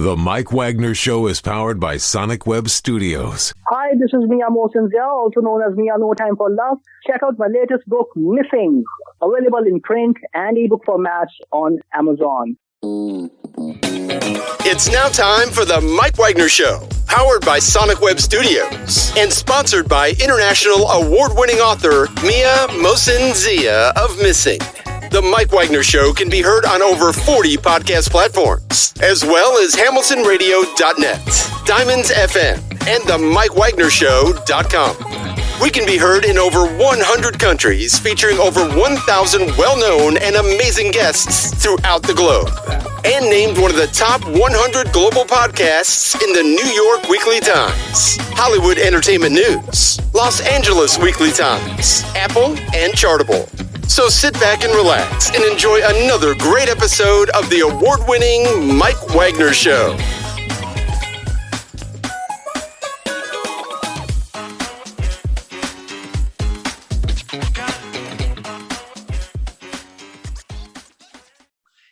The Mike Wagner Show is powered by Sonic Web Studios. Hi, this is Mia Mosinzia, also known as Mia No Time for Love. Check out my latest book, Missing, available in print and ebook formats on Amazon. It's now time for the Mike Wagner Show, powered by Sonic Web Studios and sponsored by international award-winning author Mia Mosinzia of Missing. The Mike Wagner Show can be heard on over 40 podcast platforms, as well as hamiltonradio.net, Diamonds FM, and the MikeWagnerShow.com. We can be heard in over 100 countries, featuring over 1,000 well-known and amazing guests throughout the globe. And named one of the top 100 global podcasts in the New York Weekly Times, Hollywood Entertainment News, Los Angeles Weekly Times, Apple, and Chartable. So sit back and relax and enjoy another great episode of the award-winning Mike Wagner Show.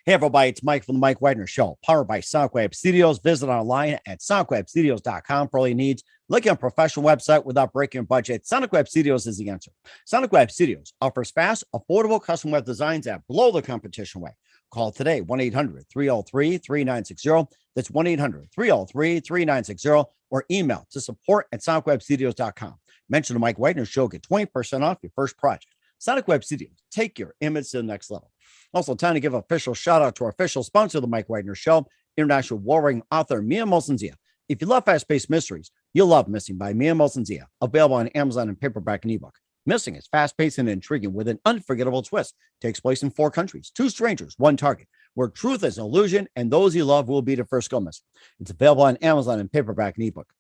Hey everybody, it's Mike from the Mike Wagner Show, powered by Sonic Web Studios. Visit online at sonicwebstudios.com for all your needs. Look at a professional website without breaking your budget. Sonic Web Studios is the answer. Sonic Web Studios offers fast, affordable custom web designs that blow the competition away. Call today, 1-800-303-3960. That's 1-800-303-3960, or email to support@sonicwebstudios.com. Mention the Mike Wagner Show, get 20% off your first project. Sonic Web Studios, take your image to the next level. Also, time to give an official shout out to our official sponsor of the Mike Wagner Show, international warring author Mia Mosinzia. If you love fast-paced mysteries, you'll love Missing by Mia Mosinzia, available on Amazon in paperback and ebook. Missing is fast-paced and intriguing with an unforgettable twist. Takes place in 4 countries, 2 strangers, 1 target, where truth is an illusion and those you love will be the first go missing. It's available on Amazon in paperback and ebook.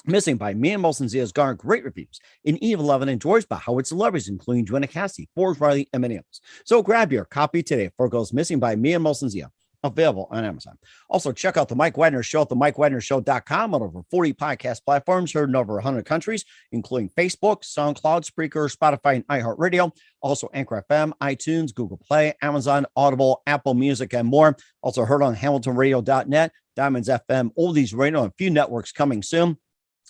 Missing by Mia Mosinzia has garnered great reviews in E11 enjoys by Howard celebrities, including Joanna Cassidy, Forbes, Riley, and many others. So grab your copy today for Goes Missing by Mia Mosinzia, available on Amazon. Also, check out the Mike Wagner Show at the MikeWagnerShow.com on over 40 podcast platforms, heard in over 100 countries, including Facebook, SoundCloud, Spreaker, Spotify, and iHeartRadio. Also, Anchor FM, iTunes, Google Play, Amazon, Audible, Apple Music, and more. Also heard on hamiltonradio.net, Diamonds FM, all these radio, and a few networks coming soon.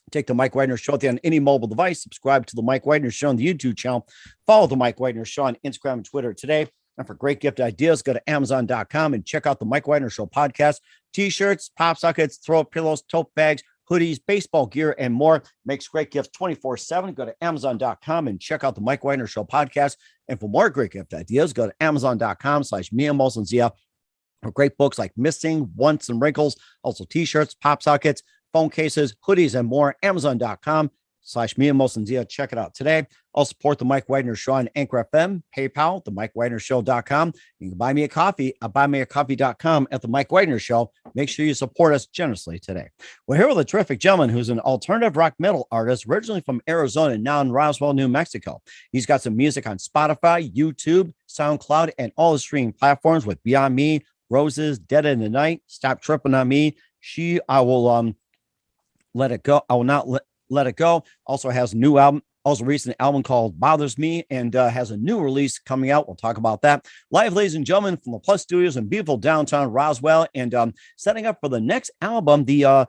Take the Mike Wagner Show on any mobile device. Subscribe to the Mike Wagner Show on the YouTube channel. Follow the Mike Wagner Show on Instagram and Twitter today. And for great gift ideas, go to Amazon.com and check out the Mike Wagner Show podcast. T-shirts, pop sockets, throw pillows, tote bags, hoodies, baseball gear, and more. Makes great gifts 24/7. Go to Amazon.com and check out the Mike Wagner Show podcast. And for more great gift ideas, go to Amazon.com/Mia Mosinzia for great books like Missing, Once, and Wrinkles. Also T-shirts, pop sockets, phone cases, hoodies, and more. Amazon.com/Mia Mosinzia. Check it out today. I'll support the Mike Wagner Show on Anchor FM, PayPal, the MikeWagnerShow.com. You can buy me a coffee at buymeacoffee.com at the Mike Wagner Show. Make sure you support us generously today. We're here with a terrific gentleman who's an alternative rock metal artist, originally from Arizona, now in Roswell, New Mexico. He's got some music on Spotify, YouTube, SoundCloud, and all the streaming platforms with Beyond Me, Roses, Dead in the Night, Stop Tripping on Me, I Will Let It Go. I Will Not Let It Go. Also has a new album, also recent album called Bothersme, and has a new release coming out. We'll talk about that. Live, ladies and gentlemen, from the Plus Studios in beautiful downtown Roswell, and setting up for the next album, the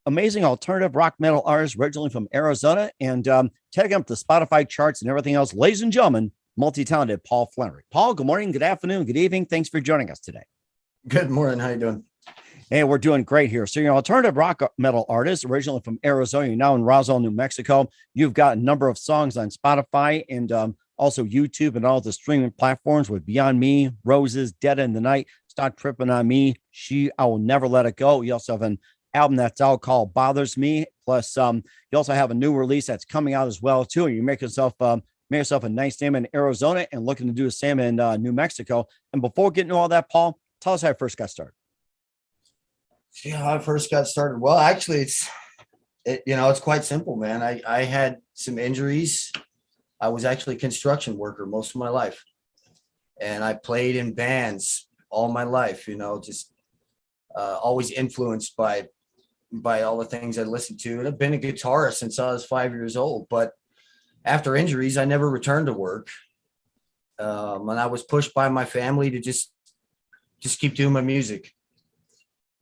amazing alternative rock metal artist originally from Arizona, and taking up the Spotify charts and everything else. Ladies and gentlemen, multi-talented Paul Flannery. Paul, good morning, good afternoon, good evening. Thanks for joining us today. Good morning. How you doing? Hey, we're doing great here. So you're an alternative rock metal artist, originally from Arizona. You're now in Roswell, New Mexico. You've got a number of songs on Spotify and also YouTube and all the streaming platforms with Beyond Me, Roses, Dead in the Night, Stop Tripping on Me, I Will Never Let It Go. You also have an album that's out called Bothers Me. Plus, you also have a new release that's coming out as well, too. And you make yourself a nice name in Arizona and looking to do the same in New Mexico. And before getting to all that, Paul, tell us how you first got started. Yeah, I first got started. Well, actually, it's quite simple, man. I had some injuries. I was actually a construction worker most of my life, and I played in bands all my life. Just always influenced by all the things I listened to. And I've been a guitarist since I was 5 years old. But after injuries, I never returned to work, and I was pushed by my family to just keep doing my music.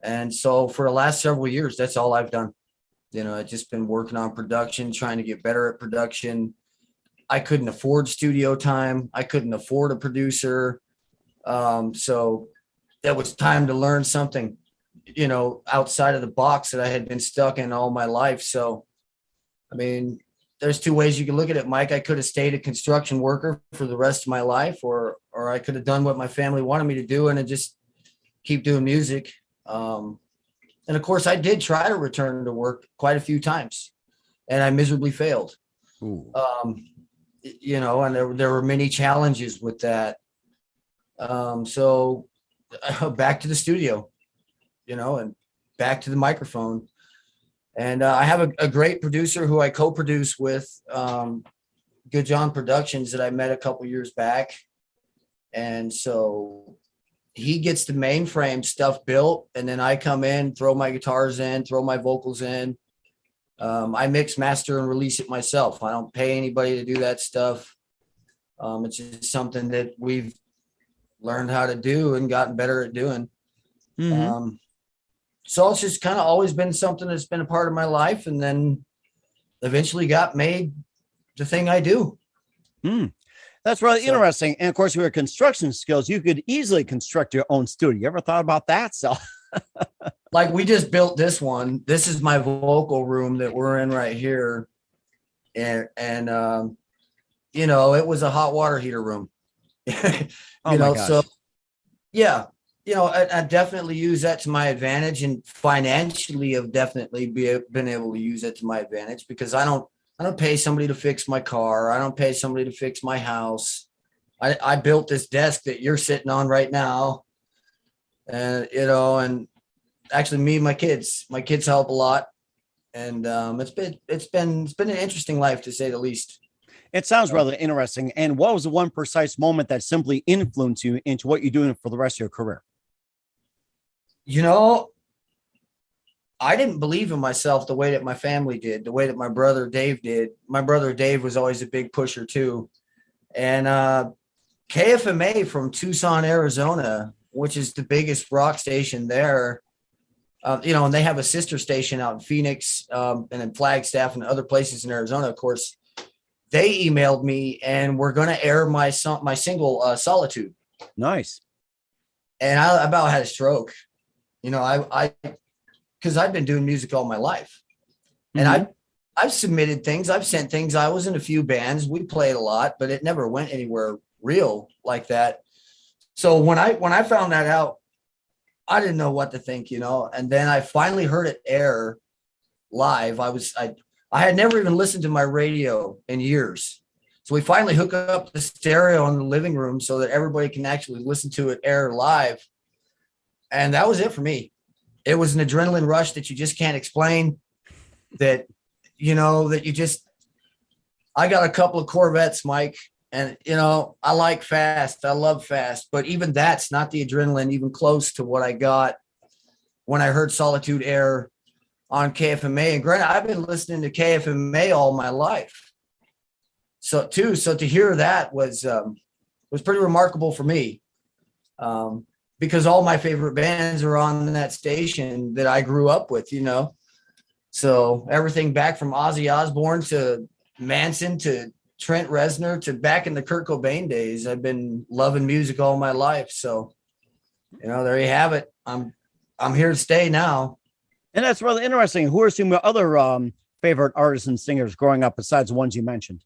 And so for the last several years, that's all I've done. I've just been working on production, trying to get better at production. I couldn't afford studio time. I couldn't afford a producer. So that was time to learn something, outside of the box that I had been stuck in all my life. So, I mean, there's two ways you can look at it, Mike. I could have stayed a construction worker for the rest of my life, or I could have done what my family wanted me to do and just keep doing music. And of course, I did try to return to work quite a few times, and I miserably failed. And there were many challenges with that. So back to the studio, and back to the microphone. And I have a great producer who I co-produce with, Good John Productions, that I met a couple years back. And so he gets the mainframe stuff built, and then I come in, throw my guitars in, throw my vocals in. I mix, master, and release it myself. I don't pay anybody to do that stuff. It's just something that we've learned how to do and gotten better at doing. So it's just kind of always been something that's been a part of my life, and then eventually got made the thing I do. That's really interesting. And of course, with your construction skills, you could easily construct your own studio. You ever thought about that? So like, we just built this one. This is my vocal room that we're in right here. And it was a hot water heater room. So yeah, I definitely use that to my advantage, and financially have definitely been able to use it to my advantage, because I don't pay somebody to fix my car. I don't pay somebody to fix my house. I built this desk that you're sitting on right now. And, and actually me and my kids help a lot. And it's been an interesting life, to say the least. It sounds rather interesting. And what was the one precise moment that simply influenced you into what you're doing for the rest of your career? I didn't believe in myself the way that my family did, the way that my brother Dave did. My brother Dave was always a big pusher too. And KFMA from Tucson, Arizona, which is the biggest rock station there, and they have a sister station out in Phoenix, and in Flagstaff and other places in Arizona, of course. They emailed me and we're going to air my single, Solitude. Nice. And I about had a stroke. Because I've been doing music all my life, and I've submitted things, I've sent things. I was in a few bands, we played a lot, but it never went anywhere real like that. So when I found that out, I didn't know what to think, and then I finally heard it air live. I had never even listened to my radio in years. So we finally hook up the stereo in the living room so that everybody can actually listen to it air live. And that was it for me. It was an adrenaline rush that you just can't explain, that I got a couple of Corvettes, Mike, and, I like fast. I love fast, but even that's not the adrenaline even close to what I got when I heard Solitude air on KFMA. And granted, I've been listening to KFMA all my life. So to hear that was pretty remarkable for me. Because all my favorite bands are on that station that I grew up with, So everything back from Ozzy Osbourne to Manson to Trent Reznor to back in the Kurt Cobain days, I've been loving music all my life. So, there you have it. I'm here to stay now. And that's really interesting. Who are some of your other favorite artists and singers growing up besides the ones you mentioned?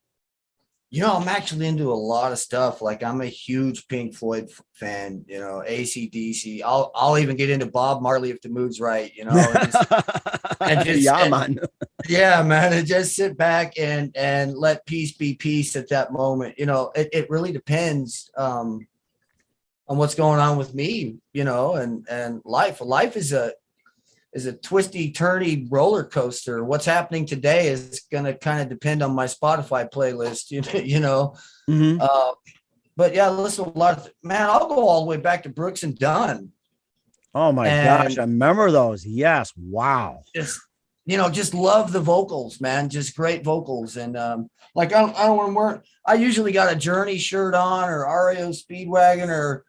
I'm actually into a lot of stuff. Like, I'm a huge Pink Floyd fan, AC/DC. I'll even get into Bob Marley if the mood's right, Man. Yeah, man. And just sit back and let peace be peace at that moment. It really depends on what's going on with me, and life. Life is a twisty, turny roller coaster. What's happening today is going to kind of depend on my Spotify playlist, But yeah, listen to a lot of, man, I'll go all the way back to Brooks and Dunn. Oh my gosh. I remember those. Yes. Wow. Just love the vocals, man. Just great vocals. And I don't want to wear, I usually got a Journey shirt on, or REO Speedwagon, or,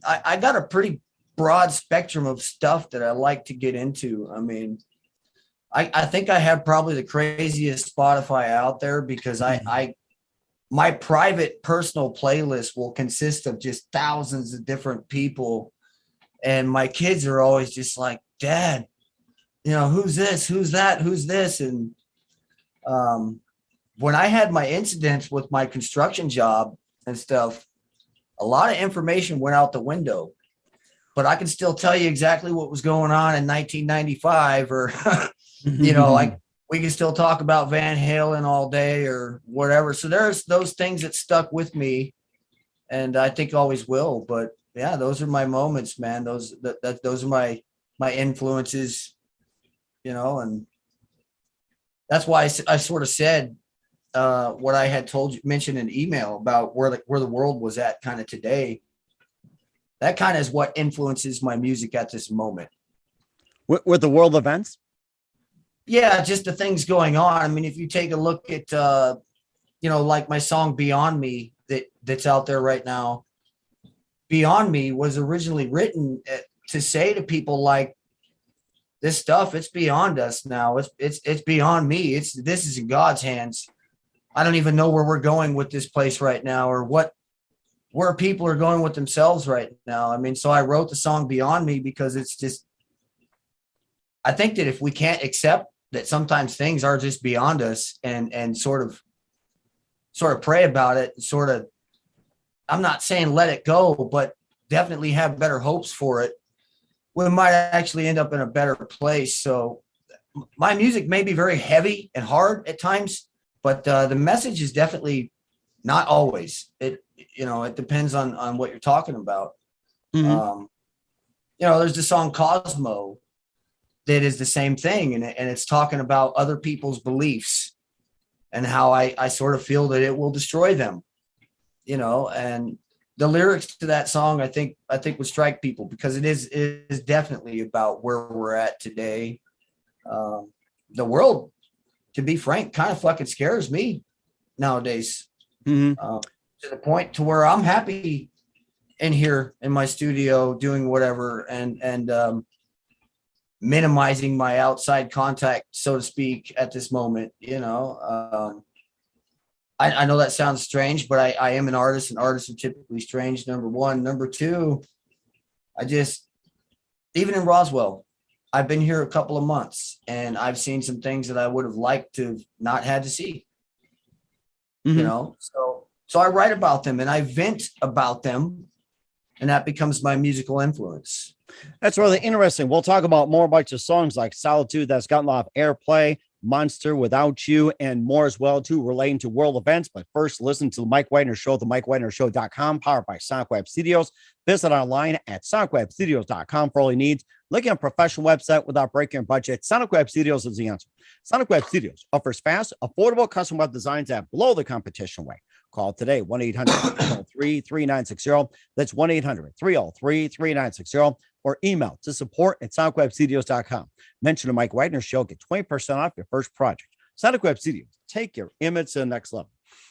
I got a pretty broad spectrum of stuff that I like to get into. I mean, I think I have probably the craziest Spotify out there because my private personal playlist will consist of just thousands of different people. And my kids are always just like, Dad, you know, who's this? Who's that? Who's this? And when I had my incidents with my construction job and stuff, a lot of information went out the window, but I can still tell you exactly what was going on in 1995 or, you know, like we can still talk about Van Halen all day or whatever. So there's those things that stuck with me and I think always will, but yeah, those are my moments, man. Those are my influences, you know, and that's why I sort of said what I had mentioned in email about where the world was at kind of today. That kind of is what influences my music at this moment. With the world events? Yeah, just the things going on. I mean, if you take a look at, you know, like my song Beyond Me that's out there right now, Beyond Me was originally written to say to people like, this stuff, it's beyond us now. It's beyond me. This is in God's hands. I don't even know where we're going with this place right now or where people are going with themselves right now. I mean, so I wrote the song Beyond Me because it's just, I think that if we can't accept that sometimes things are just beyond us and sort of pray about it, sort of, I'm not saying let it go, but definitely have better hopes for it, we might actually end up in a better place. So my music may be very heavy and hard at times, but the message is definitely not always. It depends on what you're talking about. Mm-hmm. You know, there's the song Cosmo that is the same thing. And it's talking about other people's beliefs and how I sort of feel that it will destroy them, you know, and the lyrics to that song, I think would strike people because it is definitely about where we're at today. The world, to be frank, kind of fucking scares me nowadays. Mm-hmm. To the point to where I'm happy in here in my studio doing whatever and minimizing my outside contact, so to speak, at this moment. You know, I know that sounds strange, but I am an artist, and artists are typically strange. Number one. Number two, even in Roswell, I've been here a couple of months and I've seen some things that I would have liked to have not had to see. Mm-hmm. You know, so I write about them and I vent about them, and that becomes my musical influence. That's really interesting. We'll talk about more about your songs like Solitude, that's gotten a lot of airplay, Monster, Without You, and more as well, too, relating to world events. But first, listen to the Mike Wagner Show, the MikeWagnerShow.com, powered by Sonic Web Studios. Visit online at sonicwebstudios.com for all your needs. Looking at a professional website without breaking your budget, Sonic Web Studios is the answer. Sonic Web Studios offers fast, affordable custom web designs that blow the competition away. Call today, 1-800-303-3960. That's 1-800-303-3960. Or email to support@sonicwebstudios.com. Mention the Mike Wagner Show. Get 20% off your first project. Sonic Web Studios. Take your image to the next level.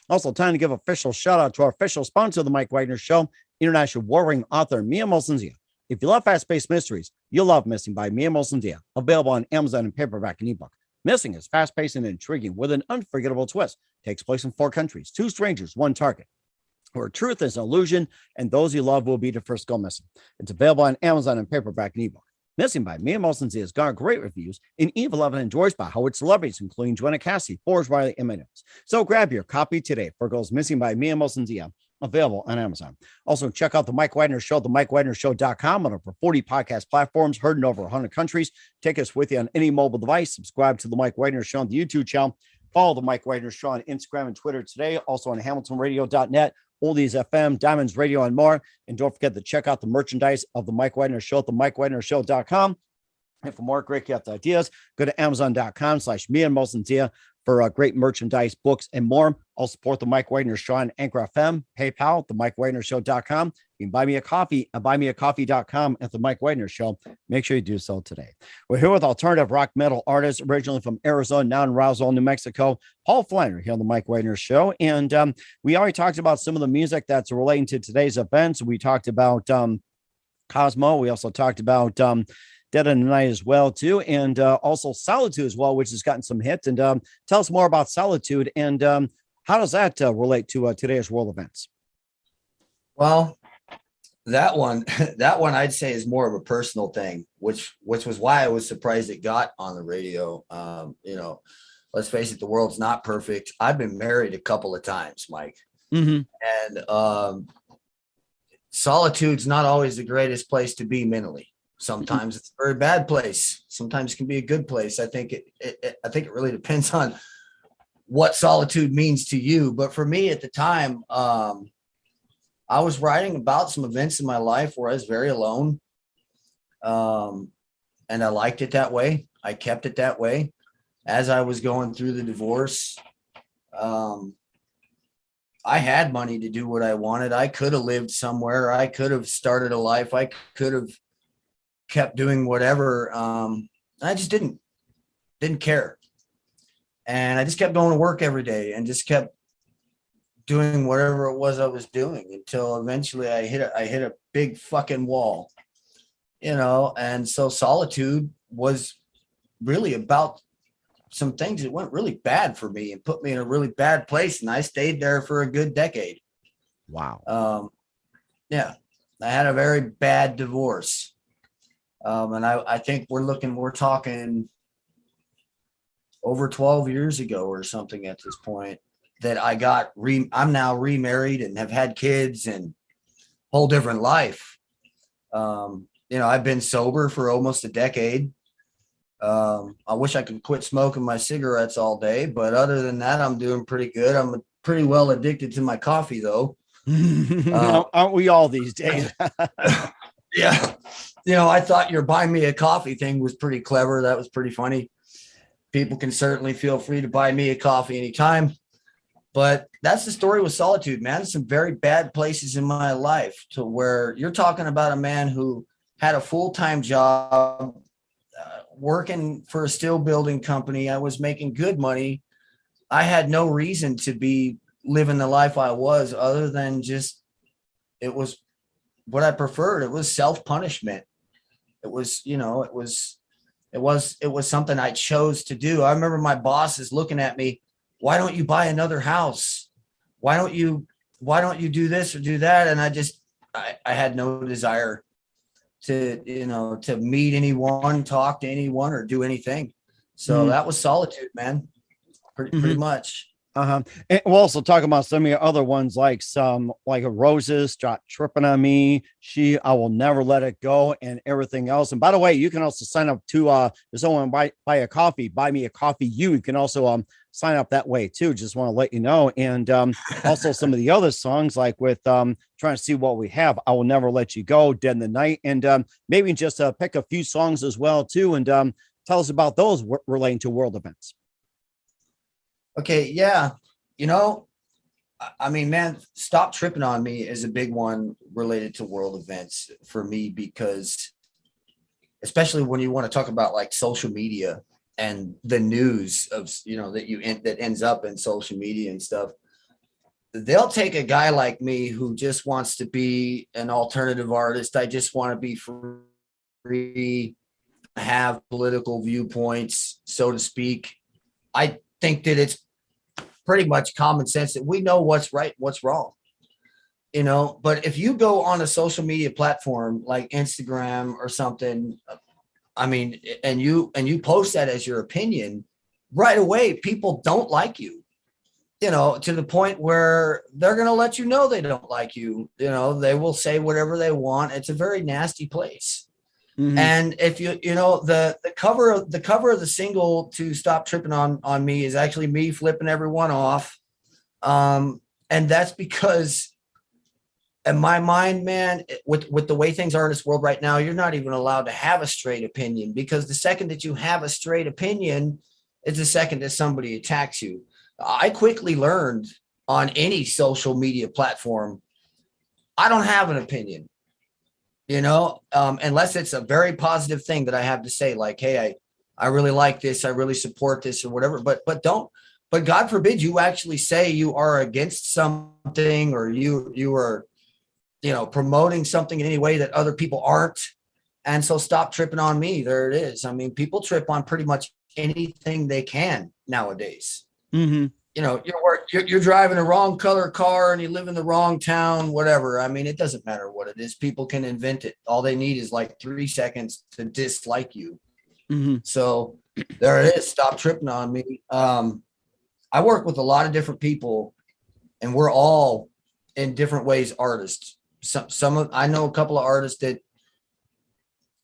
Also, time to give official shout out to our official sponsor of the Mike Wagner Show, international warring author Mia Molson-Dia. If you love fast-paced mysteries, you'll love Missing by Mia Molson-Dia. Available on Amazon in paperback and ebook. Missing is fast-paced and intriguing with an unforgettable twist. Takes place in 4 countries, 2 strangers, 1 target, where truth is an illusion and those you love will be the first go missing. It's available on Amazon in paperback and ebook. Missing by Mia Molson-Dia has garnered great reviews and even loved and enjoyed by Howard celebrities, including Joanna Cassie, Forrest Riley, and many others. So grab your copy today for Girls Missing by Mia Molson-Dia, available on Amazon. Also, check out the Mike Wagner Show, the MikeWagnerShow.com, on over 40 podcast platforms, heard in over 100 countries. Take us with you on any mobile device. Subscribe to the Mike Wagner Show on the YouTube channel. Follow the Mike Wagner Show on Instagram and Twitter today. Also on HamiltonRadio.net, Oldies FM, Diamonds Radio, and more. And don't forget to check out the merchandise of the Mike Wagner Show at the MikeWagnerShow.com. And for more great gift ideas, go to Amazon.com/Mia Molson-Dia for great merchandise, books, and more. I'll support the Mike Wagner Show on Anchor FM, PayPal, the MikeWagnerShow.com. You can buy me a coffee at buymeacoffee.com at the Mike Wagner Show. Make sure you do so today. We're here with alternative rock metal artist, originally from Arizona, now in Roswell, New Mexico, Paul Flannery, here on the Mike Wagner Show. And we already talked about some of the music that's relating to today's events. We talked about Cosmo. We also talked about Dead in the Night as well, too. And also Solitude as well, which has gotten some hits. And tell us more about Solitude and how does that relate to today's world events? Well, that one I'd say is more of a personal thing, which was why I was surprised it got on the radio. Let's face it, the world's not perfect. I've been married a couple of times, Mike. Mm-hmm. And solitude's not always the greatest place to be mentally. Sometimes it's a very bad place. Sometimes it can be a good place. I think it really depends on what solitude means to you. But for me at the time, I was writing about some events in my life where I was very alone. And I liked it that way. I kept it that way. As I was going through the divorce, I had money to do what I wanted. I could have lived somewhere. I could have started a life. I could have kept doing whatever. I just didn't care. And I just kept going to work every day and just kept doing whatever it was I was doing until eventually I hit a big fucking wall, and so solitude was really about some things that went really bad for me and put me in a really bad place. And I stayed there for a good decade. Wow. Yeah, I had a very bad divorce. And I think we're talking over 12 years ago or something at this point that I'm now remarried and have had kids and whole different life. I've been sober for almost a decade. I wish I could quit smoking my cigarettes all day, but other than that, I'm doing pretty good. I'm pretty well addicted to my coffee though. Aren't we all these days? Yeah. I thought your buy me a coffee thing was pretty clever. That was pretty funny. People can certainly feel free to buy me a coffee anytime, but that's the story with solitude, man. Some very bad places in my life to where you're talking about a man who had a full-time job, working for a steel building company. I was making good money. I had no reason to be living the life I was other than just, it was what I preferred. It was self-punishment. It was, it was something I chose to do. I remember my bosses looking at me. Why don't you buy another house? Why don't you do this or do that? And I had no desire to meet anyone, talk to anyone, or do anything. So that was solitude, man. Pretty much. And we'll also talk about some of your other ones, like Roses, Stop Tripping on Me, I Will Never Let It Go, and everything else. And by the way, you can also sign up to someone buy a coffee, buy me a coffee. You can also sign up that way too. Just want to let you know. And also some of the other songs, like with trying to see what we have, I Will Never Let You Go, Dead in the Night, and maybe just pick a few songs as well too, and tell us about those relating to world events. Okay. Yeah. Man, Stop Tripping on Me is a big one related to world events for me, because especially when you want to talk about like social media and the news of, that ends up in social media and stuff, they'll take a guy like me who just wants to be an alternative artist. I just want to be free, have political viewpoints, so to speak. I think that it's pretty much common sense that we know what's right, what's wrong, but if you go on a social media platform like Instagram or something, and you post that as your opinion, right away, people don't like you, to the point where they're going to let you know they don't like you. They will say whatever they want. It's a very nasty place. Mm-hmm. And if the cover of the single to Stop Tripping on Me is actually me flipping everyone off. And that's because in my mind, man, with the way things are in this world right now, you're not even allowed to have a straight opinion, because the second that you have a straight opinion is the second that somebody attacks you. I quickly learned on any social media platform, I don't have an opinion. Unless it's a very positive thing that I have to say, like, hey, I really like this, I really support this or whatever, but God forbid you actually say you are against something, or you are promoting something in any way that other people aren't. And so stop tripping on me. There it is. I mean, people trip on pretty much anything they can nowadays. Mm-hmm. You're driving the wrong color car and you live in the wrong town, whatever. I mean, it doesn't matter what it is. People can invent it. All they need is like 3 seconds to dislike you. Mm-hmm. So there it is. Stop tripping on me. I work with a lot of different people, and we're all in different ways artists. I know a couple of artists that,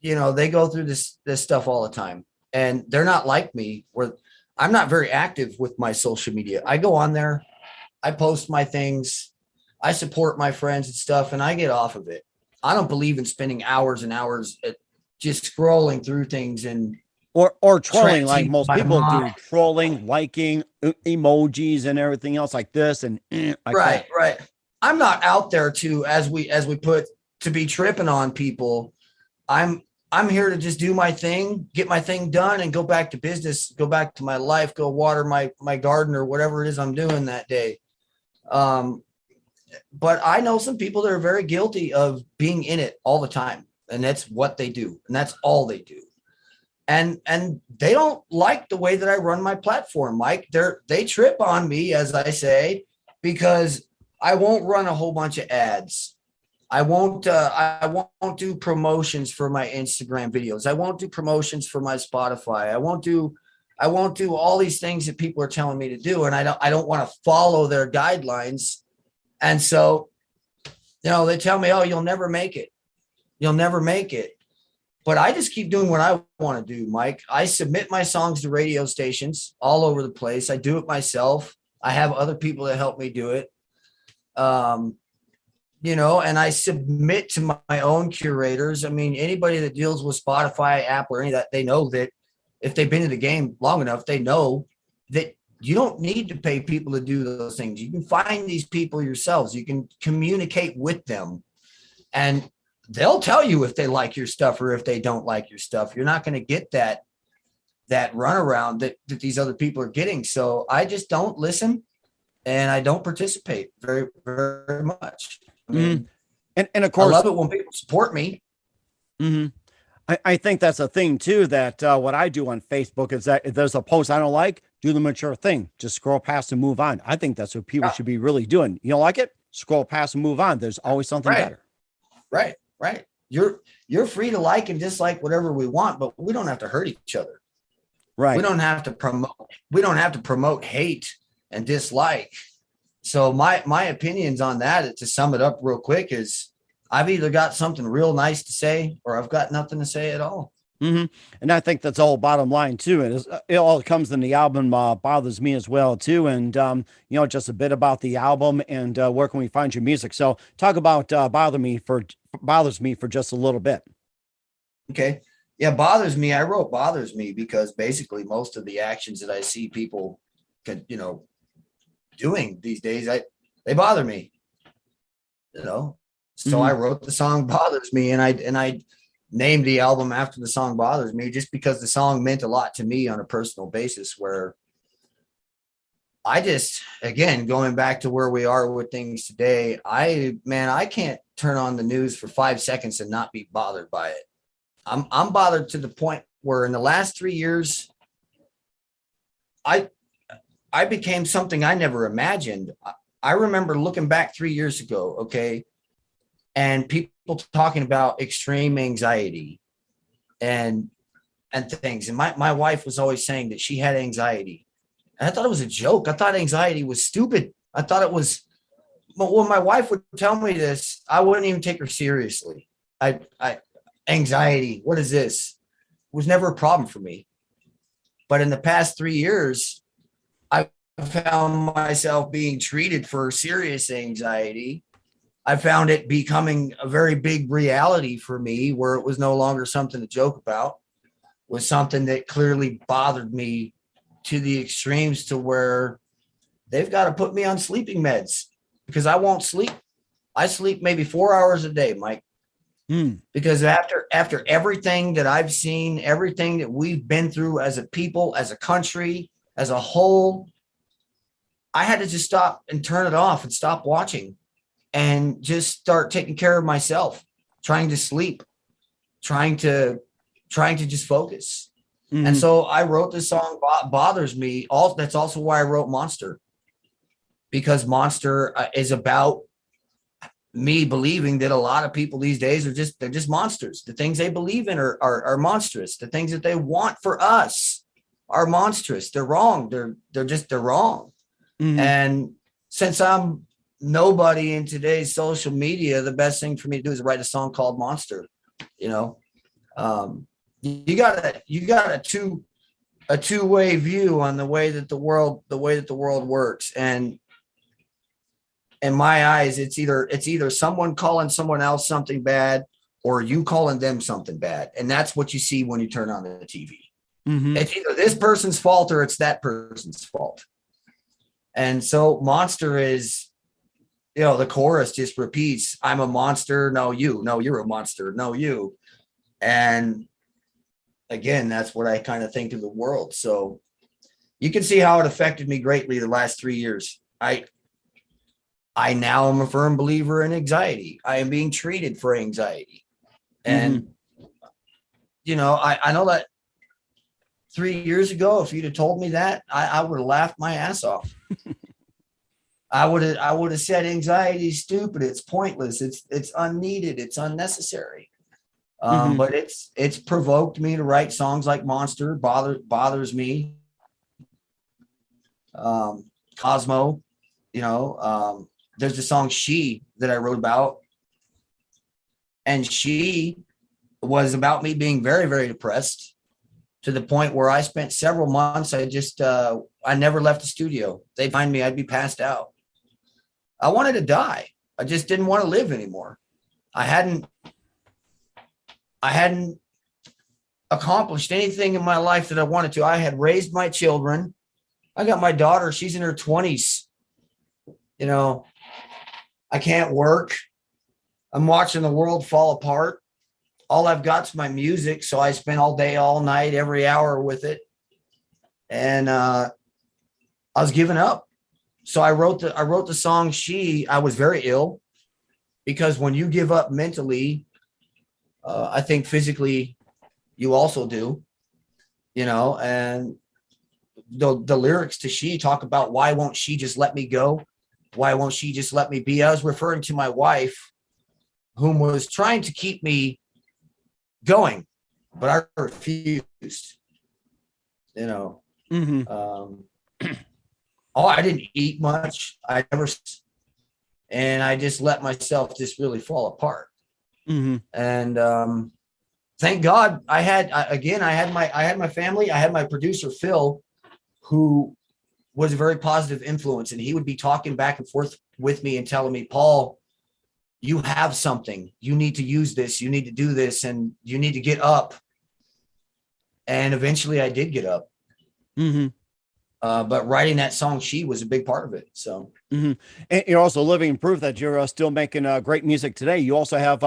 they go through this stuff all the time, and they're not like me, where I'm not very active with my social media. I go on there, I post my things, I support my friends and stuff, and I get off of it. I don't believe in spending hours and hours at just scrolling through things or trolling like most people do, trolling, liking emojis and everything else like this. And right. I'm not out there as we put, to be tripping on people. I'm here to just do my thing, get my thing done, and go back to business, go back to my life, go water my garden or whatever it is I'm doing that day. But I know some people that are very guilty of being in it all the time, and that's what they do, and that's all they do. And they don't like the way that I run my platform, Mike. They trip on me, as I say, because I won't run a whole bunch of ads. I won't do promotions for my Instagram videos. I won't do promotions for my Spotify. I won't do all these things that people are telling me to do. And I don't want to follow their guidelines. And so, they tell me, oh, you'll never make it. You'll never make it. But I just keep doing what I want to do, Mike. I submit my songs to radio stations all over the place. I do it myself. I have other people that help me do it. And I submit to my own curators. I mean, anybody that deals with Spotify, Apple, or any of that, they know that if they've been in the game long enough, they know that you don't need to pay people to do those things. You can find these people yourselves. You can communicate with them, and they'll tell you if they like your stuff or if they don't like your stuff. You're not going to get that runaround that these other people are getting. So I just don't listen, and I don't participate very, very much. I mean, and of course, I love it when people support me. Mm-hmm. I think that's a thing too, that what I do on Facebook is that if there's a post I don't like, do the mature thing. Just scroll past and move on. I think that's what people should be really doing. You don't like it? Scroll past and move on. There's always something better. Right. You're free to like and dislike whatever we want, but we don't have to hurt each other. Right. We don't have to promote hate and dislike. So my opinions on that, to sum it up real quick, is I've either got something real nice to say or I've got nothing to say at all. Mm-hmm. And I think that's all bottom line too. It all comes in the album Bothers Me as well too. And, just a bit about the album and where can we find your music? So talk about Bothers Me for just a little bit. Okay. Yeah. Bothers Me. I wrote Bothers Me because basically most of the actions that I see people doing these days, they bother me, So I wrote the song Bothers Me, and I named the album after the song Bothers Me, just because the song meant a lot to me on a personal basis, where I just, again, going back to where we are with things today, I can't turn on the news for 5 seconds and not be bothered by it. I'm bothered to the point where in the last 3 years, I became something I never imagined. I remember looking back 3 years ago, okay, and people talking about extreme anxiety and things. And my wife was always saying that she had anxiety. And I thought it was a joke. I thought anxiety was stupid. I thought it was, but when my wife would tell me this, I wouldn't even take her seriously. Anxiety, what is this? It was never a problem for me. But in the past 3 years, I found myself being treated for serious anxiety. I found it becoming a very big reality for me, where it was no longer something to joke about, was something that clearly bothered me to the extremes, to where they've got to put me on sleeping meds because I won't sleep. I sleep maybe 4 hours a day, Mike. Because after everything that I've seen, everything that we've been through as a people, as a country, as a whole, I had to just stop and turn it off and stop watching and just start taking care of myself, trying to sleep, trying to just focus. Mm-hmm. And so I wrote this song, Bothers Me. That's also why I wrote Monster, because Monster is about me believing that a lot of people these days they're just monsters. The things they believe in are monstrous. The things that they want for us are monstrous. They're wrong. They're wrong. Mm-hmm. And since I'm nobody in today's social media, the best thing for me to do is write a song called Monster. You know, you got a two-way view on the way that the world works. And in my eyes, it's either someone calling someone else something bad or you calling them something bad. And that's what you see when you turn on the TV. Mm-hmm. It's either this person's fault or it's that person's fault. And so Monster is, you know, the chorus just repeats, I'm a monster. No, you. No, you're a monster. No, you. And again, that's what I kind of think of the world. So you can see how it affected me greatly the last 3 years. I now am a firm believer in anxiety. I am being treated for anxiety. And, you know, I know that 3 years ago, if you'd have told me that, I would have laughed my ass off. I would have said anxiety is stupid. It's pointless. It's unneeded. It's unnecessary. But it's provoked me to write songs like Monster, Bothers Me, Cosmo, you know, there's the song She that I wrote about. And She was about me being very, very depressed to the point where I spent several months. I never left the studio. They'd find me, I'd be passed out. I wanted to die. I just didn't want to live anymore. I hadn't accomplished anything in my life that I wanted to. I had raised my children. I got my daughter. She's in her 20s. You know, I can't work. I'm watching the world fall apart. All I've got is my music. So I spend all day, all night, every hour with it. And I was giving up. So I wrote the song She. I was very ill because when you give up mentally, I think physically you also do, you know, and the lyrics to She talk about why won't she just let me go? Why won't she just let me be? I was referring to my wife, whom was trying to keep me going, but I refused, you know. Mm-hmm. I didn't eat much. And I just let myself just really fall apart. Mm-hmm. And thank God I had my family. I had my producer, Phil, who was a very positive influence. And he would be talking back and forth with me and telling me, Paul, you have something. You need to use this. You need to do this. And you need to get up. And eventually I did get up. Mm-hmm. But writing that song, She, was a big part of it. So, mm-hmm. And you're also living proof that you're still making great music today. You also have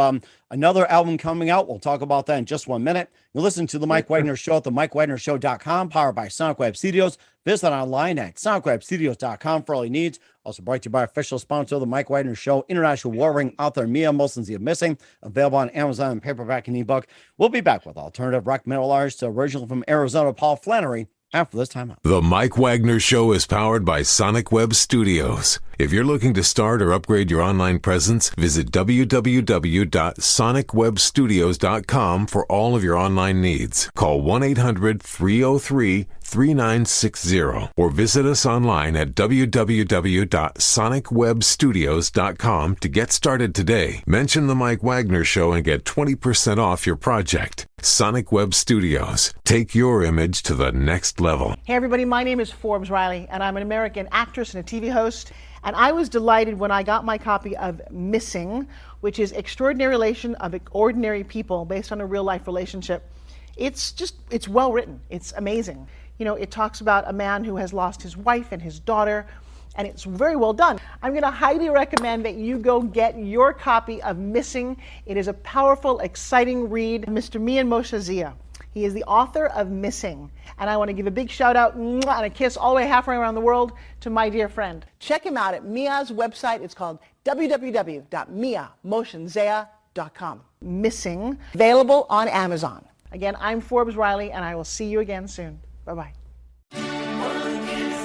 another album coming out. We'll talk about that in just 1 minute. You listen to the Mike Wagner Show at the MikeWagnerShow.com, powered by SonicWeb Studios. Visit online at SonicWebStudios.com for all your needs. Also brought to you by official sponsor of the Mike Wagner Show, international warring author Mia Molson's Missing, available on Amazon and paperback and ebook. We'll be back with alternative rock metal artist, originally from Arizona, Paul Flannery, after this time out. The Mike Wagner Show is powered by Sonic Web Studios. If you're looking to start or upgrade your online presence, visit www.sonicwebstudios.com for all of your online needs. Call 1-800-303-3960 or visit us online at www.sonicwebstudios.com to get started today. Mention the Mike Wagner Show and get 20% off your project. Sonic Web Studios. Take your image to the next level. Hey everybody, my name is Forbes Riley and I'm an American actress and a TV host. And I was delighted when I got my copy of Missing, which is Extraordinary Relation of Ordinary People based on a real life relationship. It's well written. It's amazing. You know, it talks about a man who has lost his wife and his daughter, and it's very well done. I'm going to highly recommend that you go get your copy of Missing. It is a powerful, exciting read. Mr. Mian Moshe Zia. He is the author of Missing. And I want to give a big shout out and a kiss all the way halfway around the world to my dear friend. Check him out at Mia's website. It's called www.miamotionzea.com. Missing, available on Amazon. Again, I'm Forbes Riley, and I will see you again soon. Bye-bye.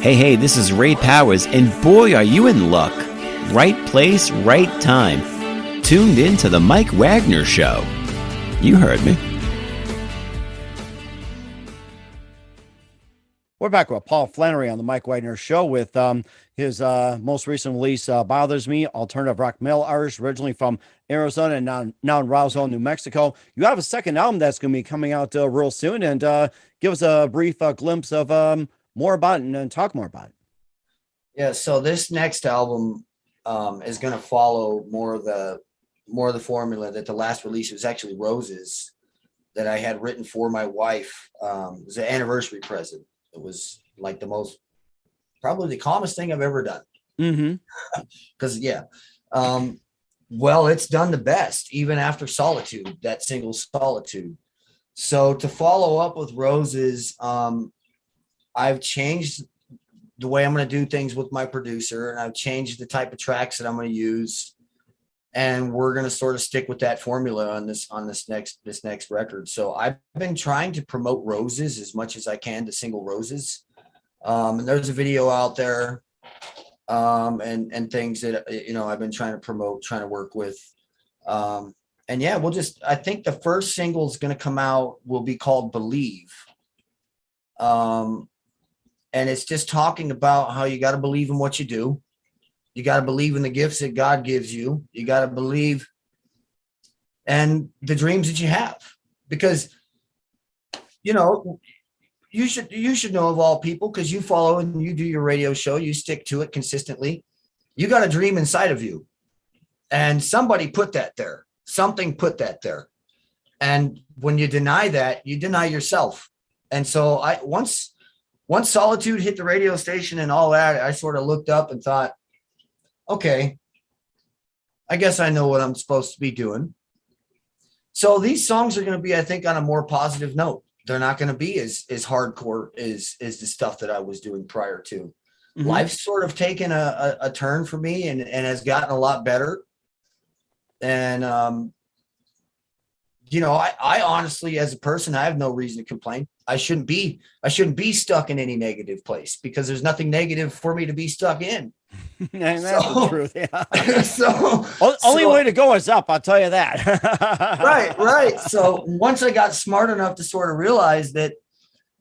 Hey, this is Ray Powers, and boy, are you in luck. Right place, right time. Tuned in to the Mike Wagner Show. You heard me. We're back with Paul Flannery on the Mike Wagner Show with his most recent release, Bothers Me, alternative rock male artist, originally from Arizona and now in Roswell, New Mexico. You have a second album that's going to be coming out real soon, and give us a brief glimpse of more about it and talk more about it. Yeah, so this next album is going to follow more of the formula that the last release was actually Roses that I had written for my wife. It was an anniversary present. It was like probably the calmest thing I've ever done. Mm-hmm. Because well, it's done the best, even after Solitude, that single Solitude. So to follow up with Roses, I've changed the way I'm going to do things with my producer, and I've changed the type of tracks that I'm going to use. And we're going to sort of stick with that formula on this next record. So I've been trying to promote Roses as much as I can, the single Roses. And there's a video out there, and things that, I've been trying to promote, trying to work with. And yeah, I think the first single is going to come out will be called Believe. And it's just talking about how you got to believe in what you do. You got to believe in the gifts that God gives you. You got to believe and the dreams that you have, because, you should know of all people, because you follow and you do your radio show, you stick to it consistently. You got a dream inside of you, and somebody put that there. Something put that there. And when you deny that, you deny yourself. And so once Solitude hit the radio station and all that, I sort of looked up and thought, okay, I guess I know what I'm supposed to be doing. So these songs are going to be, I think, on a more positive note. They're not going to be as hardcore as the stuff that I was doing prior to. Mm-hmm. Life's sort of taken a turn for me and has gotten a lot better. And, I honestly, as a person, I have no reason to complain. I shouldn't be stuck in any negative place, because there's nothing negative for me to be stuck in. And that's the truth. Yeah. Only way to go is up. I'll tell you that. Right. So once I got smart enough to sort of realize that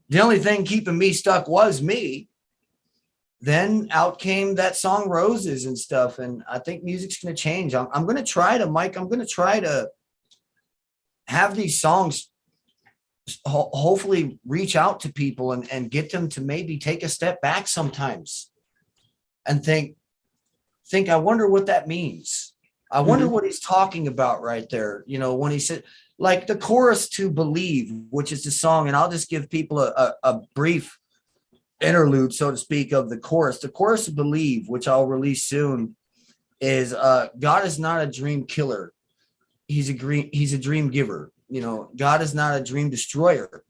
the only thing keeping me stuck was me, then out came that song Roses and stuff. And I think music's going to change. I'm going to try to have these songs hopefully reach out to people and get them to maybe take a step back sometimes and think, I wonder what that means. I wonder what he's talking about right there. When he said, like the chorus to Believe, which is the song, and I'll just give people a brief interlude, so to speak, of the chorus. The chorus of Believe, which I'll release soon, is God is not a dream killer. He's a dream giver. God is not a dream destroyer.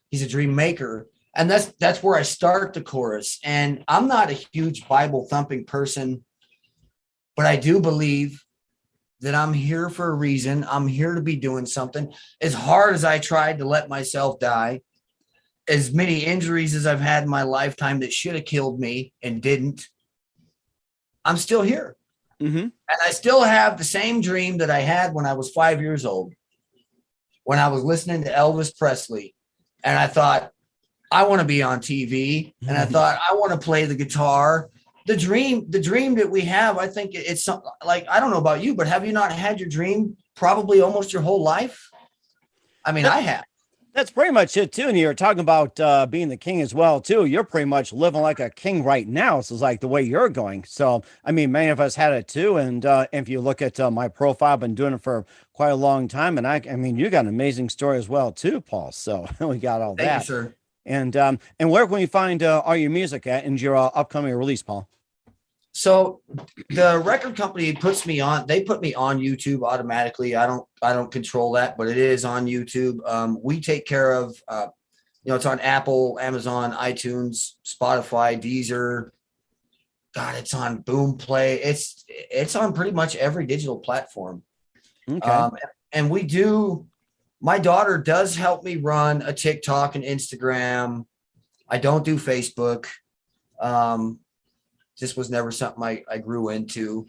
He's a dream maker. And that's where I start the chorus. And I'm not a huge Bible thumping person, but I do believe that I'm here for a reason. I'm here to be doing something. As hard as I tried to let myself die, as many injuries as I've had in my lifetime that should have killed me and didn't, I'm still here. Mm-hmm. And I still have the same dream that I had when I was 5 years old, when I was listening to Elvis Presley. And I thought, I want to be on TV. And I thought, I want to play the guitar. The dream that we have, I think it's like, I don't know about you, but have you not had your dream probably almost your whole life? I mean, I have. That's pretty much it too. And you're talking about being the king as well too. You're pretty much living like a king right now. So it's like the way you're going. So, I mean, many of us had it too. And if you look at my profile, I've been doing it for quite a long time. And I mean, you got an amazing story as well too, Paul. So we got all that. Thank you, sir. And where can we find all your music at and your upcoming release, Paul? So the record company puts me on, they put me on YouTube automatically. I don't control that, but it is on YouTube. We take care of, it's on Apple, Amazon, iTunes, Spotify, Deezer. God, it's on Boom Play. It's on pretty much every digital platform. Okay. And my daughter does help me run a TikTok and Instagram. I don't do Facebook. This was never something I grew into,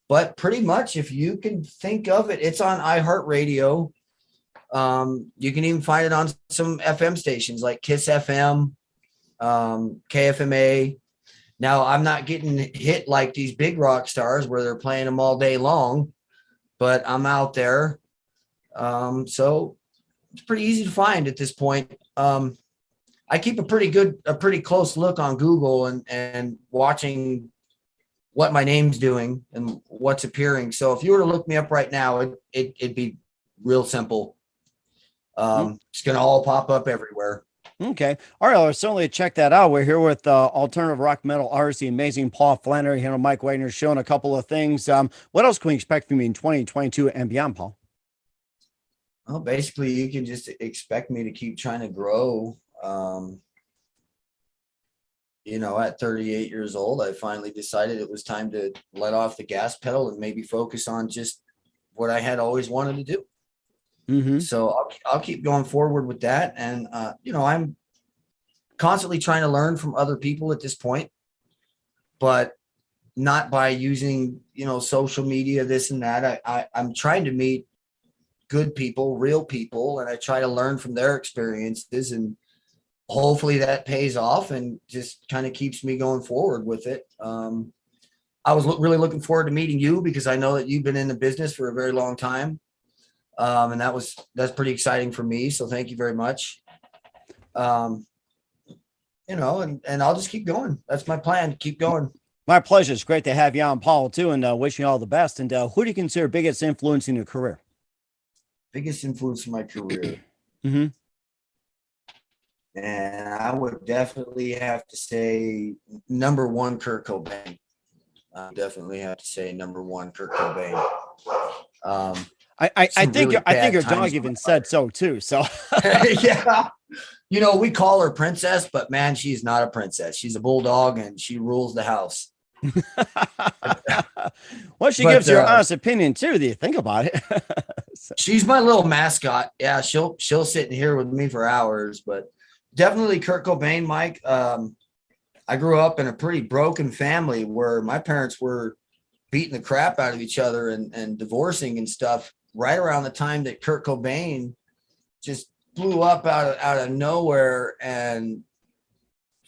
but pretty much if you can think of it, it's on iHeartRadio. You can even find it on some FM stations like Kiss FM, KFMA. Now I'm not getting hit like these big rock stars where they're playing them all day long, but I'm out there. So it's pretty easy to find at this point. I keep a pretty close look on Google and watching what my name's doing and what's appearing. So if you were to look me up right now, it'd be real simple. It's going to all pop up everywhere. Okay. All right. I'll certainly check that out. We're here with alternative rock metal artist, the amazing Paul Flannery, here on Mike Wagner showing a couple of things. What else can we expect from you in 2022 and beyond, Paul? Well, basically you can just expect me to keep trying to grow. At 38 years old, I finally decided it was time to let off the gas pedal and maybe focus on just what I had always wanted to do. Mm-hmm. So I'll keep going forward with that. And, I'm constantly trying to learn from other people at this point, but not by using, social media, this and that. I'm trying to meet good people, real people, and I try to learn from their experiences, and hopefully that pays off and just kind of keeps me going forward with it. I was really looking forward to meeting you because I know that you've been in the business for a very long time. And that's pretty exciting for me. So thank you very much. And I'll just keep going. That's my plan. Keep going. My pleasure. It's great to have you on, Paul, too, and wishing you all the best. And who do you consider biggest influence in your career? Biggest influence in my career. Mm-hmm. And I would definitely have to say number one, Kurt Cobain. I definitely have to say number one, Kurt Cobain. I think your dog even said so too. So yeah, we call her princess, but man, she's not a princess. She's a bulldog and she rules the house. Well, she gives your honest opinion too. Do you think about it? She's my little mascot. Yeah, she'll sit in here with me for hours, but definitely Kurt Cobain, Mike. I grew up in a pretty broken family where my parents were beating the crap out of each other and divorcing and stuff right around the time that Kurt Cobain just blew up out of nowhere. And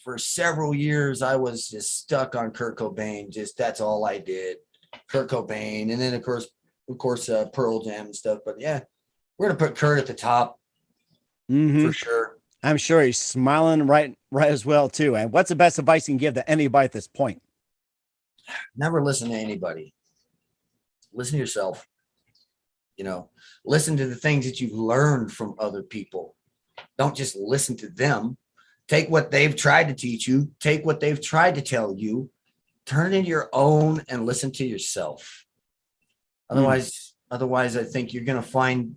for several years, I was just stuck on Kurt Cobain. Just that's all I did. Kurt Cobain. And then of course, Pearl Jam and stuff. But yeah, we're going to put Kurt at the top for sure. I'm sure he's smiling right as well too. And what's the best advice you can give to anybody at this point? Never listen to anybody. Listen to yourself. Listen to the things that you've learned from other people. Don't just listen to them. Take what they've tried to teach you. Take what they've tried to tell you. Turn it into your own and listen to yourself. Otherwise, I think you're going to find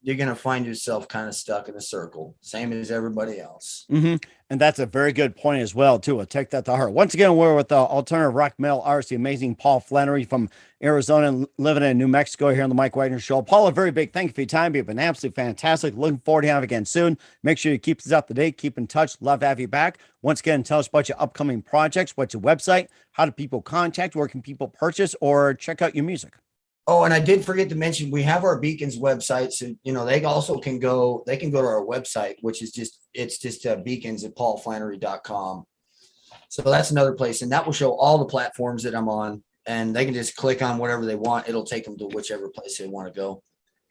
yourself kind of stuck in a circle, same as everybody else. Mm-hmm. And that's a very good point as well, too. I'll take that to heart. Once again, we're with the alternative rock metal artist, the amazing Paul Flannery from Arizona, living in New Mexico here on the Mike Wagner Show. Paul, a very big thank you for your time. You've been absolutely fantastic. Looking forward to having you again soon. Make sure you keep us up to date. Keep in touch. Love to have you back. Once again, tell us about your upcoming projects. What's your website? How do people contact? Where can people purchase or check out your music? Oh, and I did forget to mention, we have our Beacons website. So, they also can go to our website, which is just Beacons at paulflannery.com. So that's another place. And that will show all the platforms that I'm on, and they can just click on whatever they want. It'll take them to whichever place they want to go.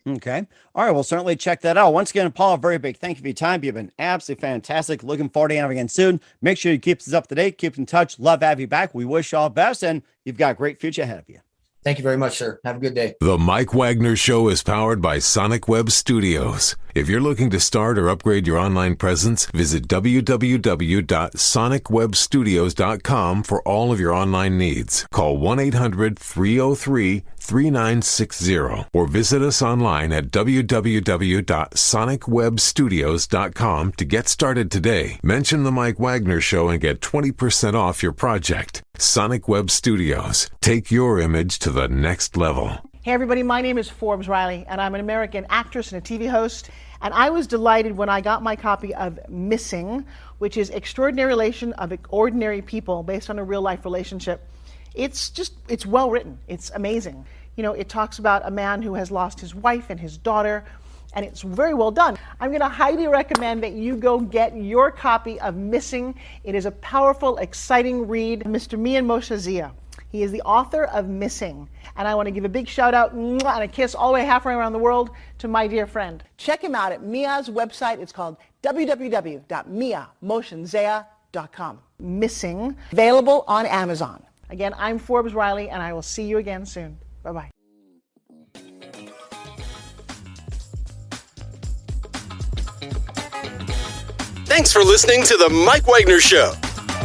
Okay. All right. We'll certainly check that out. Once again, Paul, a very big thank you for your time. You've been absolutely fantastic. Looking forward to having you again soon. Make sure you keep us up to date. Keep in touch. Love to have you back. We wish you all the best, and you've got a great future ahead of you. Thank you very much, sir. Have a good day. The Mike Wagner Show is powered by Sonic Web Studios. If you're looking to start or upgrade your online presence, visit www.sonicwebstudios.com for all of your online needs. Call 1-800-303-3960 or visit us online at www.sonicwebstudios.com to get started today. Mention the Mike Wagner Show and get 20% off your project. Sonic Web Studios. Take your image to the next level. Hey everybody, my name is Forbes Riley, and I'm an American actress and a TV host. And I was delighted when I got my copy of Missing, which is Extraordinary Relation of Ordinary People based on a real life relationship. It's well written. It's amazing. You know, it talks about a man who has lost his wife and his daughter, and it's very well done. I'm going to highly recommend that you go get your copy of Missing. It is a powerful, exciting read. Mr. Mian Moshe Zia. He is the author of Missing. And I want to give a big shout out and a kiss all the way halfway around the world to my dear friend. Check him out at Mia's website. It's called www.miamoshenzea.com. Missing, available on Amazon. Again, I'm Forbes Riley, and I will see you again soon. Bye-bye. Thanks for listening to The Mike Wagner Show.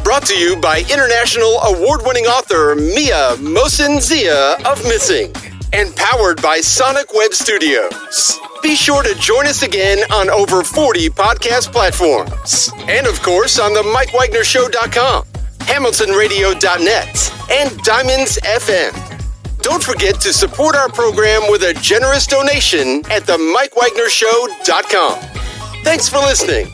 Brought to you by international award-winning author Mia Mohsen-Zia of Missing, and powered by Sonic Web Studios. Be sure to join us again on over 40 podcast platforms, and of course on the MikeWagnerShow.com, HamiltonRadio.net, and Diamonds FM. Don't forget to support our program with a generous donation at the MikeWagnerShow.com. Thanks for listening.